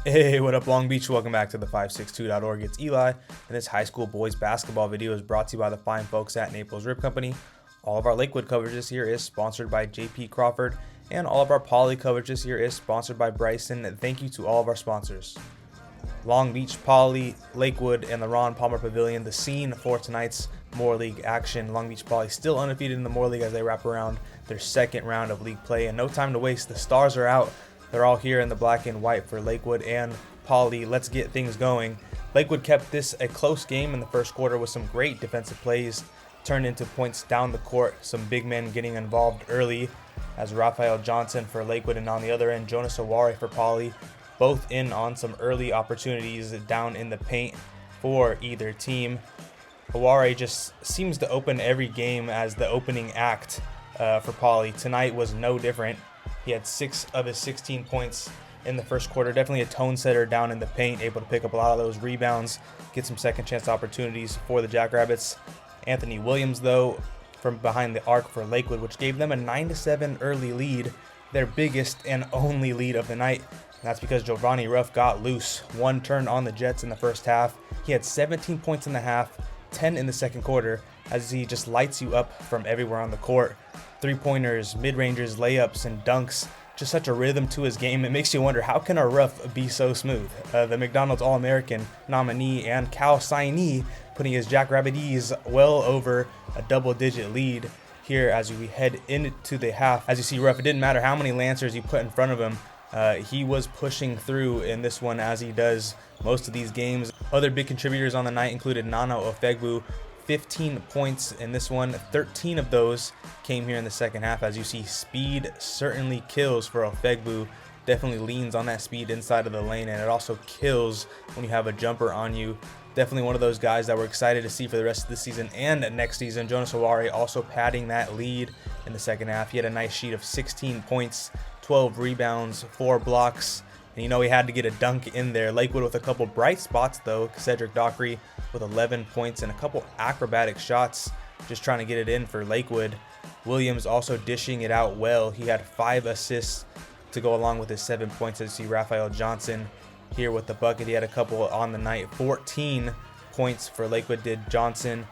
Hey, what up, Long Beach? Welcome back to the 562.org. It's Eli, and this high school boys basketball video is brought to you by the fine folks at Naples Rib Company. All of our Lakewood coverage this year is sponsored by JP Crawford, and all of our Poly coverage this year is sponsored by Bryson. Thank you to all of our sponsors. Long Beach, Poly, Lakewood, and the Ron Palmer Pavilion, the scene for tonight's Moore League action. Long Beach Poly still undefeated in the Moore League as they wrap around their second round of league play, and no time to waste. The stars are out. They're all here in the black and white for Lakewood and Poly. Let's get things going. Lakewood kept this a close game in the first quarter with some great defensive plays, turned into points down the court, some big men getting involved early as Raphael Johnson for Lakewood, and on the other end, Jonas Aware for Poly, both in on some early opportunities down in the paint for either team. Aware just seems to open every game as the opening act for Poly. Tonight was no different. He had 6 of his 16 points in the first quarter. Definitely a tone setter down in the paint, able to pick up a lot of those rebounds, get some second chance opportunities for the Jackrabbits. Anthony Williams, though, from behind the arc for Lakewood, which gave them a 9-7 early lead, their biggest and only lead of the night. And that's because Giovanni Ruff got loose. One turn on the Jets in the first half. He had 17 points in the half, 10 in the second quarter, as he just lights you up from everywhere on the court. Three-pointers, mid-rangers, layups, and dunks. Just such a rhythm to his game. It makes you wonder, how can a Ruff be so smooth? The McDonald's All-American nominee and Cal signee putting his Jackrabbits well over a double-digit lead here as we head into the half. As you see, Ruff, it didn't matter how many Lancers you put in front of him. He was pushing through in this one, as he does most of these games. Other big contributors on the night included Nana Ofegbu, 15 points in this one. 13 of those came here in the second half. As you see, speed certainly kills for Ofegbu. Definitely leans on that speed inside of the lane, and it also kills when you have a jumper on you. Definitely one of those guys that we're excited to see for the rest of the season and next season. Jonas Aware also padding that lead in the second half. He had a nice sheet of 16 points, 12 rebounds, 4 blocks. And you know, he had to get a dunk in there. Lakewood with a couple bright spots, though. Cedric Dockery with 11 points and a couple acrobatic shots, just trying to get it in for Lakewood. Williams also dishing it out well. He had 5 assists to go along with his 7 points. As you see, Raphael Johnson here with the bucket. He had a couple on the night. 14 points for Lakewood did Johnson.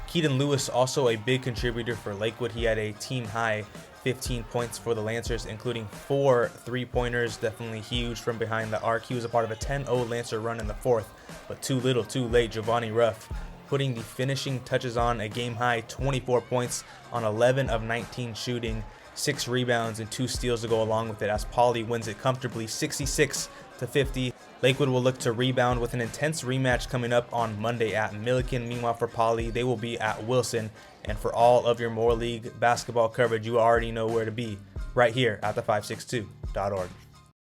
Keaton Lewis also a big contributor for Lakewood. He had a team high 15 points for the Lancers, including 4 3-pointers. Definitely huge from behind the arc. He was a part of a 10-0 Lancer run in the fourth, but too little too late. Giovanni Ruff putting the finishing touches on, a game high 24 points on 11 of 19 shooting, 6 rebounds and 2 steals to go along with it, as Poly wins it comfortably 66-50. Lakewood will look to rebound with an intense rematch coming up on Monday at Milliken. Meanwhile, for Poly, they will be at Wilson. And for all of your Moore League basketball coverage, you already know where to be, right here at the 562.org.